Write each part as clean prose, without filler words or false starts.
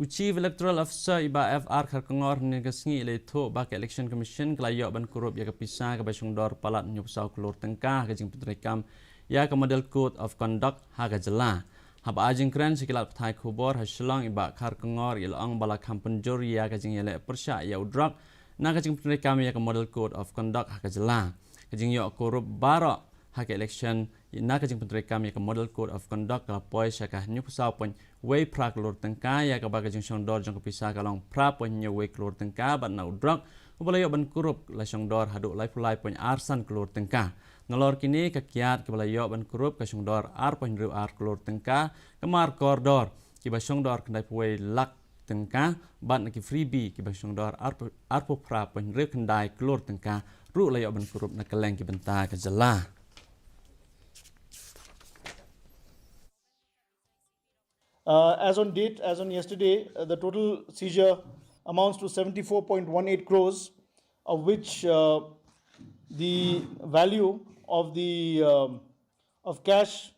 Chief Electoral Officer iba FR Kharkongor ni kasngi le tho ba Election Commission kelayo ban Kurup ya ke Pisa ke Shongdor Palat nyupsau Klur Tyngka ke jing petrekam ya ke Model Code of Conduct ha ke jela. Haba ajing kren sikilat pthai khubor ha shlong iba Kharkongor ilong bala kampenjur ya ke jing yele persya ya udrak na ke jing petrekam ya ke Model Code of Conduct ha ke jela. Ke jing yo Kurup baro ha ke election na ke jing petrekam ya ke Model Code of Conduct la poi sya ka nyupsau pon way pra Klur Tyngka ya ka baga jing Shongdor jang Pisa kalong pra ponyo way Klur Tyngka ban na udrak ubalayo ban Kurup la Shongdor haduk lai pulai pon arsan Klur Tyngka ngalor kini kakiat ke balayo ban Kurup ka Shongdor ar pon riu ar Klur Tyngka kemar kordor ki ba Shongdor kendai puai lak Tyngka ban ki freebie ki ba Shongdor ar po pra pon riu kendai Klur Tyngka ru layo ban Kurup na keleng ki benta ke jela. As on date, as on yesterday, the total seizure amounts to 74.18 crores, of which the value of the of cash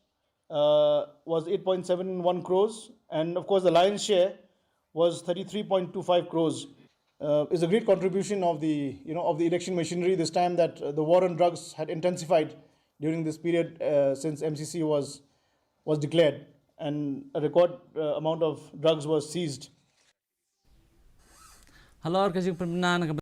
was 8.71 crores, and of course the lion's share was 33.25 crores. Is a great contribution of the of the election machinery this time that the war on drugs had intensified during this period since MCC was declared, and a record amount of drugs was seized. Halor ka jing